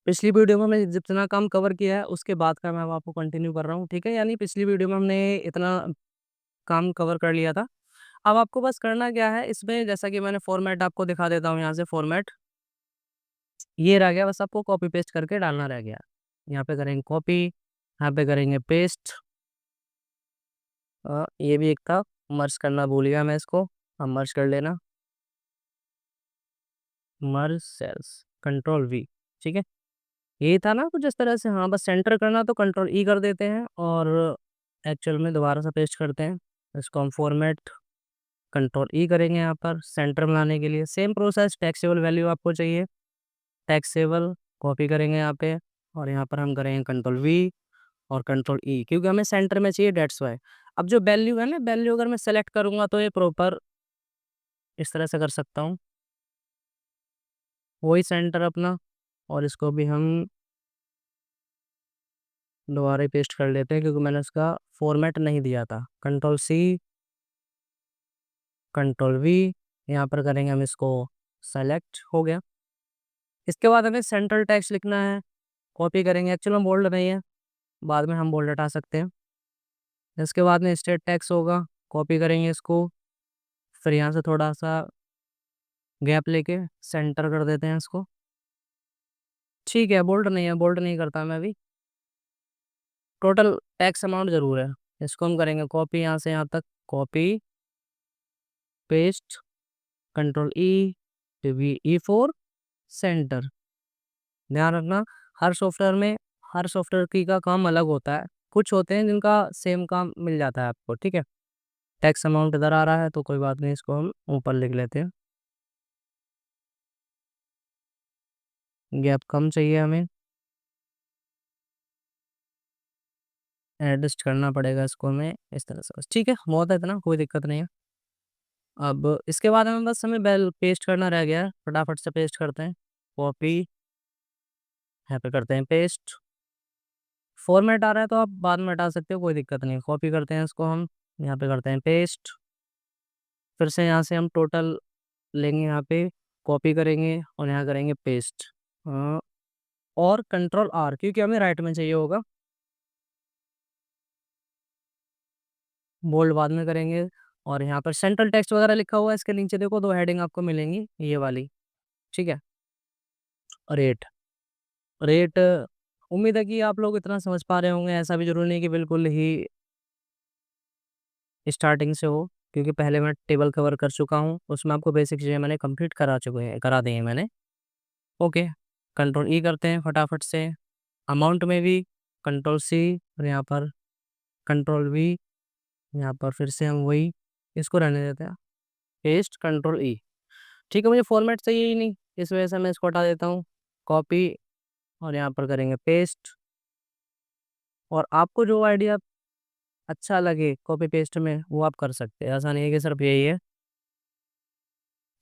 पिछली वीडियो में मैं जितना काम कवर किया है उसके बाद का मैं अब आपको कंटिन्यू कर रहा हूँ, ठीक है। यानी पिछली वीडियो में हमने इतना काम कवर कर लिया था। अब आपको बस करना क्या है इसमें, जैसा कि मैंने फॉर्मेट आपको दिखा देता हूँ। यहाँ से फॉर्मेट ये रह गया, बस आपको कॉपी पेस्ट करके डालना रह गया। यहाँ पे करेंगे कॉपी, यहाँ पे करेंगे पेस्ट। ये भी एक था, मर्ज करना भूल गया मैं इसको। अब मर्ज कर लेना, मर्ज सेल्स, कंट्रोल वी, ठीक है। यही था ना कुछ इस तरह से। हाँ, बस सेंटर करना तो कंट्रोल ई कर देते हैं और एक्चुअल में दोबारा से पेस्ट करते हैं। इसको हम फॉर्मेट कंट्रोल ई करेंगे। यहाँ पर सेंटर में लाने के लिए सेम प्रोसेस, टैक्सेबल वैल्यू आपको चाहिए, टैक्सेबल कॉपी करेंगे यहाँ पे, और यहाँ पर हम करेंगे कंट्रोल वी और कंट्रोल ई, क्योंकि हमें सेंटर में चाहिए, डेट्स वाई। अब जो वैल्यू है ना, वैल्यू अगर मैं सेलेक्ट करूँगा तो ये प्रॉपर इस तरह से कर सकता हूँ, वही सेंटर अपना। और इसको भी हम दोबारा पेस्ट कर लेते हैं, क्योंकि मैंने उसका फॉर्मेट नहीं दिया था। कंट्रोल सी, कंट्रोल वी, यहाँ पर करेंगे हम इसको, सेलेक्ट हो गया। इसके बाद हमें सेंट्रल टेक्स्ट लिखना है, कॉपी करेंगे। एक्चुअल में बोल्ड नहीं है, बाद में हम बोल्ड हटा सकते हैं। इसके बाद में स्टेट टेक्स्ट होगा, कॉपी करेंगे इसको, फिर यहाँ से थोड़ा सा गैप लेके सेंटर कर देते हैं इसको। ठीक है, बोल्ड नहीं है, बोल्ड नहीं करता मैं अभी। टोटल टैक्स अमाउंट ज़रूर है। इसको हम करेंगे कॉपी, यहाँ से यहाँ तक कॉपी पेस्ट, कंट्रोल ई, वी ई फोर सेंटर। ध्यान रखना, हर सॉफ्टवेयर में हर सॉफ्टवेयर की का काम अलग होता है। कुछ होते हैं जिनका सेम काम मिल जाता है आपको, ठीक है। टैक्स अमाउंट इधर आ रहा है तो कोई बात नहीं, इसको हम ऊपर लिख लेते हैं। गैप कम चाहिए हमें, एडजस्ट करना पड़ेगा इसको हमें इस तरह से, बस ठीक है, बहुत है, इतना कोई दिक्कत नहीं है। अब इसके बाद हमें बस हमें बेल पेस्ट करना रह गया है, फटाफट से पेस्ट करते हैं। कॉपी, यहाँ पे करते हैं पेस्ट। फॉर्मेट आ रहा है तो आप बाद में हटा सकते हो, कोई दिक्कत नहीं। कॉपी करते हैं इसको हम, यहाँ पे करते हैं पेस्ट। फिर से यहाँ से हम टोटल लेंगे, यहाँ पे कॉपी करेंगे और यहाँ करेंगे पेस्ट। और कंट्रोल आर, क्योंकि हमें राइट में चाहिए होगा। बोल्ड बाद में करेंगे। और यहाँ पर सेंट्रल टेक्स्ट वगैरह लिखा हुआ है, इसके नीचे देखो दो हेडिंग आपको मिलेंगी, ये वाली, ठीक है। रेट, रेट, उम्मीद है कि आप लोग इतना समझ पा रहे होंगे। ऐसा भी जरूरी नहीं कि बिल्कुल ही स्टार्टिंग से हो, क्योंकि पहले मैं टेबल कवर कर चुका हूँ, उसमें आपको बेसिक चीज़ें मैंने कंप्लीट करा दी हैं मैंने। ओके, कंट्रोल ई करते हैं फटाफट से। अमाउंट में भी कंट्रोल सी, और यहाँ पर कंट्रोल वी, यहाँ पर फिर से हम वही इसको रहने देते हैं, पेस्ट कंट्रोल ई। ठीक है, मुझे फॉर्मेट चाहिए ही नहीं, इस वजह से मैं इसको हटा देता हूँ। कॉपी, और यहाँ पर करेंगे पेस्ट। और आपको जो आइडिया अच्छा लगे कॉपी पेस्ट में वो आप कर सकते हैं, ऐसा नहीं है कि सिर्फ यही है,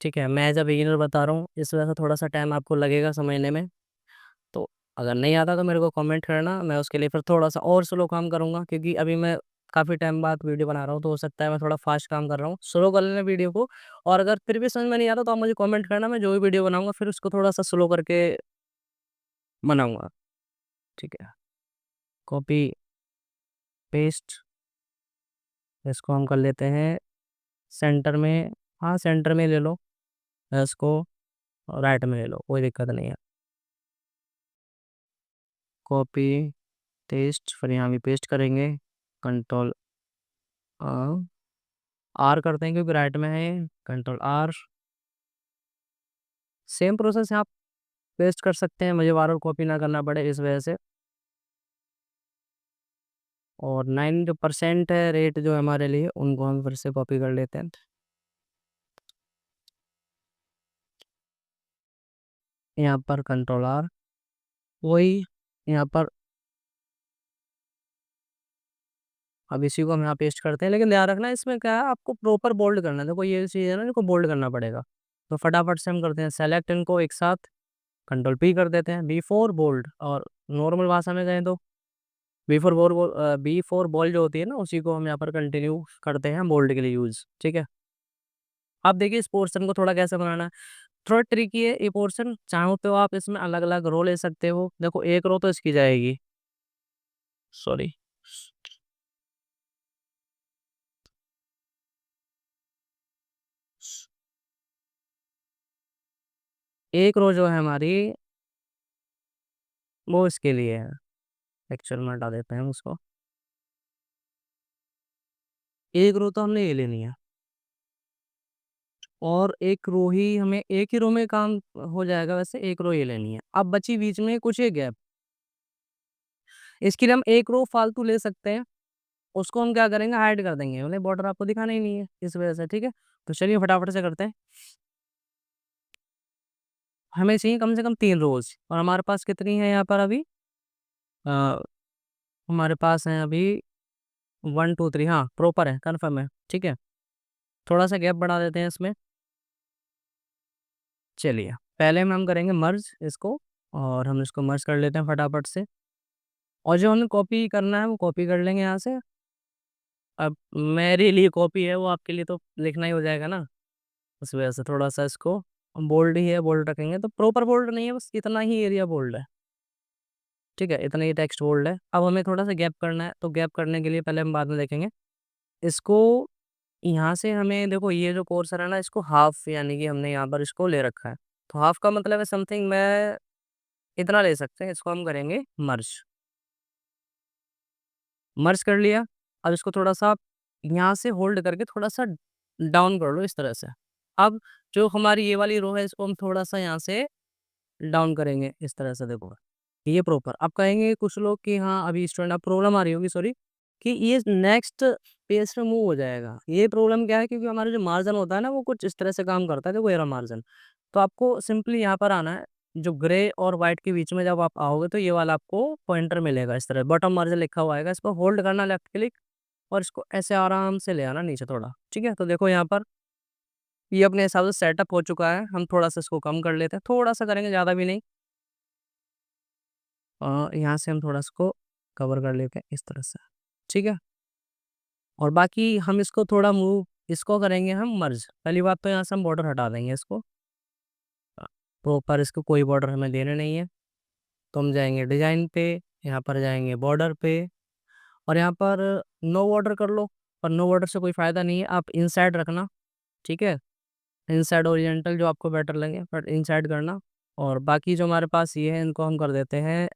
ठीक है। मैं एज अ बिगिनर बता रहा हूँ, इस वजह से थोड़ा सा टाइम आपको लगेगा समझने में। तो अगर नहीं आता तो मेरे को कमेंट करना, मैं उसके लिए फिर थोड़ा सा और स्लो काम करूँगा, क्योंकि अभी मैं काफ़ी टाइम बाद वीडियो बना रहा हूँ, तो हो सकता है मैं थोड़ा फास्ट काम कर रहा हूँ। स्लो कर लेना वीडियो को, और अगर फिर भी समझ में नहीं आता तो आप मुझे कमेंट करना, मैं जो भी वीडियो बनाऊँगा फिर उसको थोड़ा सा स्लो करके बनाऊँगा, ठीक है। कॉपी पेस्ट, इसको हम कर लेते हैं सेंटर में। हाँ, सेंटर में ले लो, इसको राइट में ले लो, कोई दिक्कत नहीं है। कॉपी पेस्ट, फिर यहाँ भी पेस्ट करेंगे। कंट्रोल आर करते हैं, क्योंकि राइट में है, कंट्रोल आर। सेम प्रोसेस यहाँ पेस्ट कर सकते हैं, मुझे बार बार कॉपी ना करना पड़े इस वजह से। और 9 जो परसेंट है रेट जो हमारे लिए, उनको हम फिर से कॉपी कर लेते हैं। यहाँ पर कंट्रोल आर, वही यहाँ पर। अब इसी को हम यहाँ पेस्ट करते हैं, लेकिन ध्यान रखना इसमें क्या है, आपको प्रॉपर बोल्ड करना है। देखो ये चीज़ है ना, इनको बोल्ड करना पड़ेगा। तो फटाफट से हम करते हैं सेलेक्ट इनको एक साथ, कंट्रोल पी कर देते हैं, बी फोर बोल्ड। और नॉर्मल भाषा में कहें तो बी फोर बॉल जो होती है ना, उसी को हम यहाँ पर कंटिन्यू करते हैं बोल्ड के लिए यूज़, ठीक है। अब देखिए इस पोर्शन को थोड़ा कैसे बनाना है। थोड़ा ट्रिकी है ये पोर्शन, चाहो तो आप इसमें अलग अलग रो ले सकते हो। देखो एक रो तो इसकी जाएगी, सॉरी, एक रो जो है हमारी वो इसके लिए है। एक्चुअल में हटा देते हैं उसको। एक रो तो हमने ये लेनी है, और एक रो ही हमें, एक ही रो में काम हो जाएगा वैसे, एक रो ये लेनी है। अब बची बीच में कुछ ये गैप, इसके लिए हम एक रो फालतू ले सकते हैं, उसको हम क्या करेंगे, हाइड कर देंगे, बोले बॉर्डर आपको दिखाना ही नहीं है इस वजह से। ठीक है, तो चलिए फटाफट से करते हैं। हमें चाहिए कम से कम 3 रोज, और हमारे पास कितनी है यहाँ पर अभी, अ, हमारे पास है अभी 1 2 3, हाँ प्रॉपर है, कन्फर्म है। ठीक है, थोड़ा सा गैप बढ़ा देते हैं इसमें। चलिए पहले में हम करेंगे मर्ज इसको, और हम इसको मर्ज कर लेते हैं फटाफट से। और जो हमें कॉपी करना है वो कॉपी कर लेंगे यहाँ से। अब मेरे लिए कॉपी है, वो आपके लिए तो लिखना ही हो जाएगा ना, उस वजह से थोड़ा सा इसको बोल्ड ही है, बोल्ड रखेंगे तो प्रॉपर बोल्ड नहीं है, बस इतना ही एरिया बोल्ड है। ठीक है, इतना ही टेक्स्ट बोल्ड है। अब हमें थोड़ा सा गैप करना है, तो गैप करने के लिए पहले हम बाद में देखेंगे इसको। यहाँ से हमें देखो, ये जो कोर्सर है ना, इसको हाफ, यानी कि हमने यहाँ पर इसको ले रखा है, तो हाफ का मतलब है समथिंग मैं इतना ले सकते हैं। इसको हम करेंगे मर्ज, मर्ज कर लिया। अब इसको थोड़ा सा यहाँ से होल्ड करके थोड़ा सा डाउन कर लो इस तरह से। अब जो हमारी ये वाली रो है, इसको हम थोड़ा सा यहाँ से डाउन करेंगे इस तरह से, देखो ये प्रॉपर। अब कहेंगे कुछ लोग कि हाँ अभी स्टूडेंट, अब प्रॉब्लम आ रही होगी, सॉरी, कि ये नेक्स्ट पेज पे मूव हो जाएगा। ये प्रॉब्लम क्या है, क्योंकि हमारा जो मार्जिन होता है ना, वो कुछ इस तरह से काम करता है, देखो एरा मार्जिन। तो आपको सिंपली यहाँ पर आना है, जो ग्रे और व्हाइट के बीच में जब आप आओगे तो ये वाला आपको पॉइंटर मिलेगा इस तरह, बॉटम मार्जिन लिखा हुआ आएगा, इस पर होल्ड करना लेफ्ट क्लिक, और इसको ऐसे आराम से ले आना नीचे थोड़ा। ठीक है, तो देखो यहाँ पर ये अपने हिसाब से सेटअप हो चुका है। हम थोड़ा सा इसको कम कर लेते हैं, थोड़ा सा करेंगे, ज़्यादा भी नहीं। यहाँ से हम थोड़ा इसको कवर कर लेते हैं इस तरह से। ठीक है, और बाकी हम इसको थोड़ा मूव, इसको करेंगे हम मर्ज। पहली बात तो यहाँ से हम बॉर्डर हटा देंगे इसको, प्रॉपर इसको कोई बॉर्डर हमें देने नहीं है। तो हम जाएंगे डिजाइन पे, यहाँ पर जाएंगे बॉर्डर पे, और यहाँ पर नो बॉर्डर कर लो। पर नो बॉर्डर से कोई फ़ायदा नहीं है, आप इनसाइड रखना। ठीक है, इनसाइड ओरिएंटल जो आपको बेटर लगे, बट इनसाइड करना। और बाकी जो हमारे पास ये है, इनको हम कर देते हैं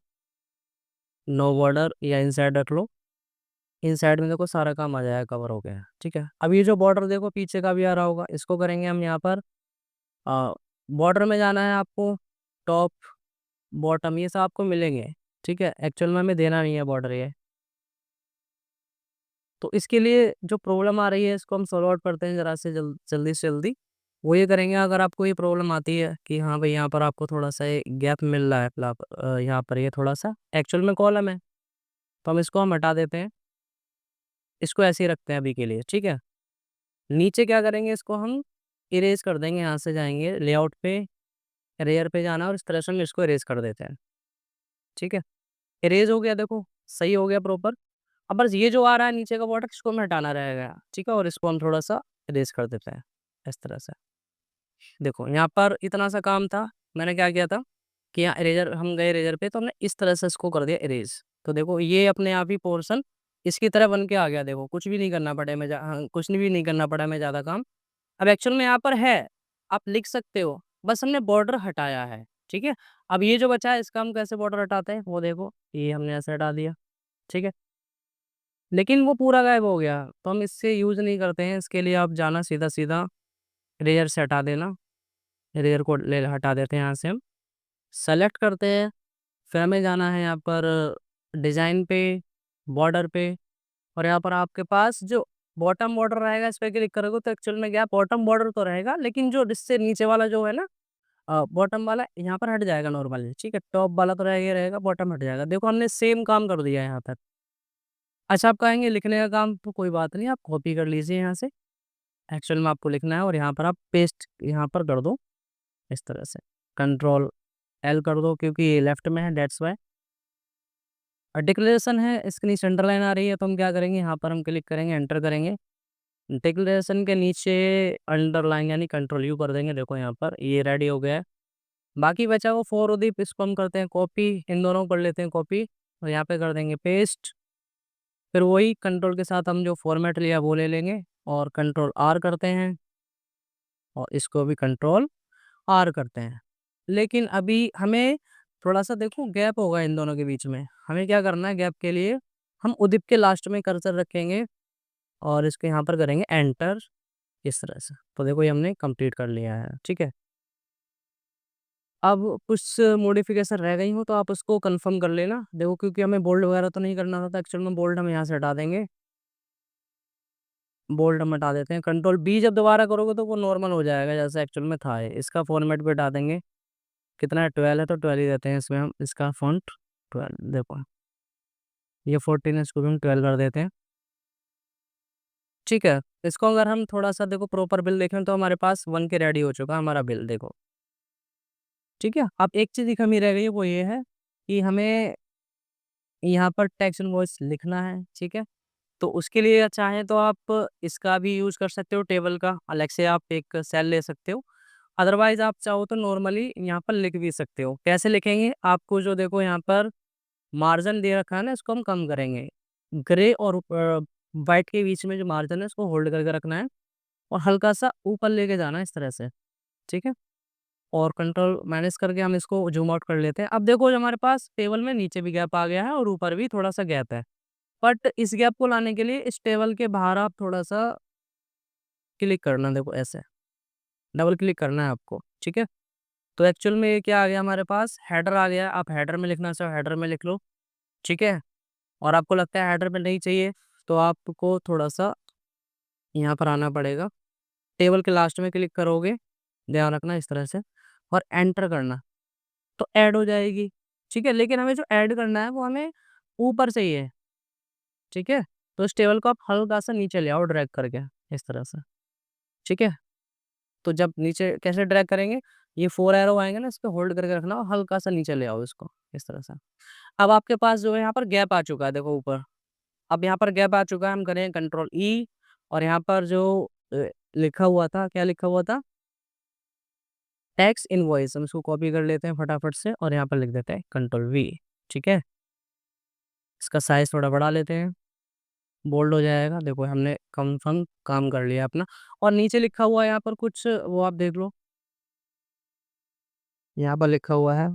नो बॉर्डर, या इनसाइड रख लो। इनसाइड में देखो सारा काम आ जाएगा, कवर हो गया है। ठीक है, अब ये जो बॉर्डर देखो पीछे का भी आ रहा होगा, इसको करेंगे हम यहाँ पर बॉर्डर में जाना है आपको, टॉप बॉटम ये सब आपको मिलेंगे। ठीक है, एक्चुअल में हमें देना नहीं है बॉर्डर ये। तो इसके लिए जो प्रॉब्लम आ रही है, इसको हम सॉल्व आउट करते हैं ज़रा से जल्दी से जल्दी। वो ये करेंगे, अगर आपको ये प्रॉब्लम आती है कि हाँ भाई यहाँ पर आपको थोड़ा सा ये गैप मिल रहा है, यहाँ पर ये थोड़ा सा एक्चुअल में कॉलम है, तो हम हटा देते हैं, इसको ऐसे ही रखते हैं अभी के लिए। ठीक है, नीचे क्या करेंगे, इसको हम इरेज कर देंगे। यहाँ से जाएंगे लेआउट पे, रेयर पे जाना, और इस तरह से हम इसको इरेज कर देते हैं। ठीक है, इरेज हो गया, देखो सही हो गया प्रॉपर। अब बस ये जो आ रहा है नीचे का बॉर्डर, इसको हमें हटाना रहेगा। ठीक है, और इसको हम थोड़ा सा इरेज कर देते हैं इस तरह से। देखो यहाँ पर इतना सा काम था, मैंने क्या किया था कि यहाँ इरेजर, हम गए इरेजर पे, तो हमने इस तरह से इसको कर दिया इरेज। तो देखो ये अपने आप ही पोर्शन इसकी तरह बन के आ गया। देखो कुछ भी नहीं करना पड़े, हाँ, कुछ भी नहीं करना पड़ा हमें ज़्यादा काम। अब एक्चुअल में यहाँ पर है, आप लिख सकते हो, बस हमने बॉर्डर हटाया है। ठीक है, अब ये जो बचा है, इसका हम कैसे बॉर्डर हटाते हैं वो देखो, ये हमने ऐसे हटा दिया। ठीक है, लेकिन वो पूरा गायब हो गया, तो हम इससे यूज़ नहीं करते हैं। इसके लिए आप जाना सीधा सीधा इरेजर से हटा देना, इरेजर को ले हटा देते हैं। यहाँ से हम सेलेक्ट करते हैं, फिर हमें जाना है यहाँ पर डिज़ाइन पे, बॉर्डर पे, और यहाँ पर आपके पास जो बॉटम बॉर्डर रहेगा, इस पर क्लिक करोगे तो एक्चुअल में क्या, बॉटम बॉर्डर तो रहेगा, लेकिन जो इससे नीचे वाला जो है ना, बॉटम वाला यहाँ पर हट जाएगा नॉर्मली। ठीक है, टॉप वाला तो रहेगा ही रहेगा, बॉटम हट जाएगा। देखो हमने सेम काम कर दिया है यहाँ तक। अच्छा, आप कहेंगे लिखने का काम तो कोई बात नहीं, आप कॉपी कर लीजिए यहाँ से, एक्चुअल में आपको लिखना है, और यहाँ पर आप पेस्ट यहाँ पर कर दो इस तरह से, कंट्रोल एल कर दो, क्योंकि ये लेफ्ट में है, डेट्स वाई। और डिक्लेरेशन है, इसके नीचे अंडरलाइन आ रही है, तो हम क्या करेंगे, यहाँ पर हम क्लिक करेंगे, एंटर करेंगे। डिक्लेरेशन के नीचे अंडरलाइन यानी कंट्रोल यू कर देंगे। देखो यहाँ पर ये रेडी हो गया है। बाकी बचा वो फोर उदीप, इसको हम करते हैं कॉपी, इन दोनों को कर लेते हैं कॉपी और यहाँ पे कर देंगे पेस्ट। फिर वही कंट्रोल के साथ हम जो फॉर्मेट लिया वो ले लेंगे और कंट्रोल आर करते हैं और इसको भी कंट्रोल आर करते हैं। लेकिन अभी हमें थोड़ा सा देखो गैप होगा इन दोनों के बीच में, हमें क्या करना है गैप के लिए, हम उदिप के लास्ट में कर्सर रखेंगे और इसके यहाँ पर करेंगे एंटर इस तरह से। तो देखो ये हमने कंप्लीट कर लिया है, ठीक है। अब कुछ मॉडिफिकेशन रह गई हो तो आप उसको कंफर्म कर लेना। देखो क्योंकि हमें बोल्ड वगैरह तो नहीं करना था, एक्चुअल में बोल्ड हम यहाँ से हटा देंगे, बोल्ड हम हटा देते हैं। कंट्रोल बी जब दोबारा करोगे तो वो नॉर्मल हो जाएगा जैसे एक्चुअल में था। इसका फॉर्मेट भी हटा देंगे। कितना है 12 है तो 12 ही देते हैं इसमें हम, इसका फॉन्ट 12। देखो ये 14 है, इसको भी हम 12 कर देते हैं, ठीक है। इसको अगर हम थोड़ा सा देखो प्रॉपर बिल देखें तो हमारे पास 1 के रेडी हो चुका है हमारा बिल, देखो, ठीक है। अब एक चीज़ की कमी रह गई है, वो ये है कि हमें यहाँ पर टेक्स्ट इनवॉइस लिखना है, ठीक है। तो उसके लिए चाहें तो आप इसका भी यूज़ कर सकते हो, टेबल का अलग से आप एक सेल ले सकते हो। अदरवाइज आप चाहो तो नॉर्मली यहाँ पर लिख भी सकते हो। कैसे लिखेंगे, आपको जो देखो यहाँ पर मार्जिन दे रखा है ना, इसको हम कम करेंगे। ग्रे और वाइट के बीच में जो मार्जिन है इसको होल्ड करके रखना है और हल्का सा ऊपर लेके जाना है इस तरह से, ठीक है। और कंट्रोल मैनेज करके हम इसको जूम आउट कर लेते हैं। अब देखो जो हमारे पास टेबल में नीचे भी गैप आ गया है और ऊपर भी थोड़ा सा गैप है। बट इस गैप को लाने के लिए इस टेबल के बाहर आप थोड़ा सा क्लिक करना, देखो ऐसे डबल क्लिक करना है आपको, ठीक है। तो एक्चुअल में ये क्या आ गया हमारे पास, हेडर आ गया। आप हेडर में लिखना चाहो हेडर में लिख लो, ठीक है। और आपको लगता है हेडर में नहीं चाहिए तो आपको थोड़ा सा यहाँ पर आना पड़ेगा, टेबल के लास्ट में क्लिक करोगे, ध्यान रखना इस तरह से, और एंटर करना तो ऐड हो जाएगी, ठीक है। लेकिन हमें जो ऐड करना है वो हमें ऊपर चाहिए, ठीक है। तो इस टेबल को आप हल्का सा नीचे ले आओ ड्रैग करके इस तरह से, ठीक है। तो जब नीचे कैसे ड्रैग करेंगे, ये 4 एरो आएंगे ना, इस पे होल्ड करके रखना और हल्का सा नीचे ले आओ इसको इस तरह से। अब आपके पास जो है यहाँ पर गैप आ चुका है, देखो ऊपर। अब यहाँ पर गैप आ चुका है, हम करें कंट्रोल ई और यहाँ पर जो लिखा हुआ था, क्या लिखा हुआ था, टैक्स इनवॉइस, हम इसको कॉपी कर लेते हैं फटाफट से और यहाँ पर लिख देते हैं कंट्रोल वी, ठीक है। इसका साइज थोड़ा बढ़ा लेते हैं, बोल्ड हो जाएगा। देखो हमने कंफर्म काम कर लिया अपना। और नीचे लिखा हुआ है यहाँ पर कुछ, वो आप देख लो, यहाँ पर लिखा हुआ है,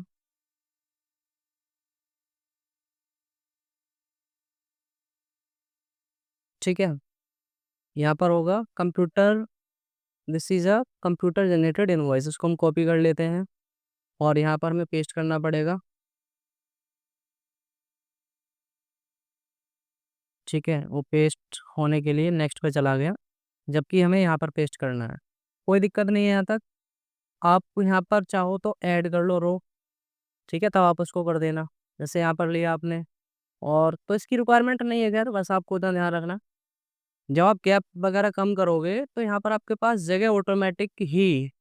ठीक है। यहाँ पर होगा computer, this is a computer generated invoice, इसको हम कॉपी कर लेते हैं और यहाँ पर हमें पेस्ट करना पड़ेगा, ठीक है। वो पेस्ट होने के लिए नेक्स्ट पे चला गया, जबकि हमें यहाँ पर पेस्ट करना है। कोई दिक्कत नहीं है यहाँ तक। आप यहाँ पर चाहो तो ऐड कर लो रो, ठीक है, तब आप उसको कर देना। जैसे यहाँ पर लिया आपने, और तो इसकी रिक्वायरमेंट नहीं है खैर, बस आपको उतना ध्यान रखना। जब आप गैप वगैरह कम करोगे तो यहाँ पर आपके पास जगह ऑटोमेटिक ही,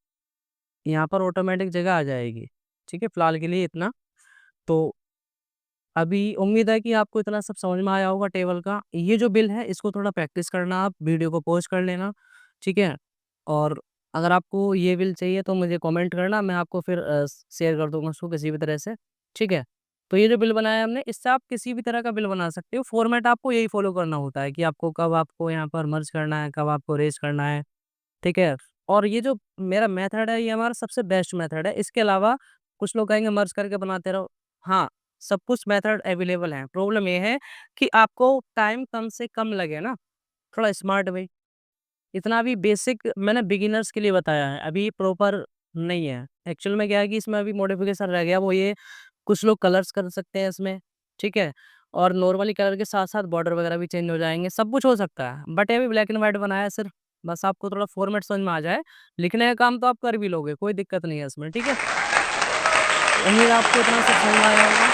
यहाँ पर ऑटोमेटिक जगह आ जाएगी, ठीक है। फिलहाल के लिए इतना। तो अभी उम्मीद है कि आपको इतना सब समझ में आया होगा टेबल का। ये जो बिल है इसको थोड़ा प्रैक्टिस करना, आप वीडियो को पॉज कर लेना, ठीक है। और अगर आपको ये बिल चाहिए तो मुझे कमेंट करना, मैं आपको फिर शेयर कर दूंगा उसको किसी भी तरह से, ठीक है। तो ये जो बिल बनाया हमने, इससे आप किसी भी तरह का बिल बना सकते हो। फॉर्मेट आपको यही फॉलो करना होता है कि आपको कब आपको यहाँ पर मर्ज करना है, कब आपको रेज करना है, ठीक है। और ये जो मेरा मेथड है ये हमारा सबसे बेस्ट मेथड है। इसके अलावा कुछ लोग कहेंगे मर्ज करके बनाते रहो, हाँ, सब कुछ मेथड अवेलेबल है। प्रॉब्लम ये है कि आपको टाइम कम से कम लगे ना, थोड़ा स्मार्ट वे। इतना भी बेसिक मैंने बिगिनर्स के लिए बताया है, अभी प्रॉपर नहीं है। एक्चुअल में क्या है कि इसमें अभी मॉडिफिकेशन रह गया, वो ये कुछ लोग कलर्स कर सकते हैं इसमें, ठीक है। और नॉर्मली कलर के साथ साथ बॉर्डर वगैरह भी चेंज हो जाएंगे, सब कुछ हो सकता है। बट ये भी ब्लैक एंड व्हाइट बनाया है सिर्फ, बस आपको थोड़ा फॉर्मेट समझ में आ जाए, लिखने का काम तो आप कर भी लोगे, कोई दिक्कत नहीं है इसमें, ठीक है। उम्मीद है आपको इतना सब समझ में आया होगा।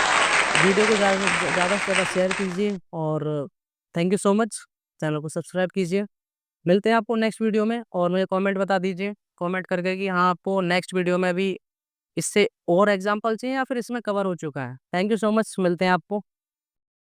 वीडियो को ज़्यादा से ज़्यादा शेयर कीजिए और thank you so much. Channel को सब्सक्राइब कीजिए। मिलते हैं आपको नेक्स्ट वीडियो में और मुझे कमेंट बता दीजिए, कमेंट करके कि हाँ आपको नेक्स्ट वीडियो में भी इससे और एग्जांपल चाहिए या फिर इसमें कवर हो चुका है। थैंक यू सो मच, मिलते हैं आपको।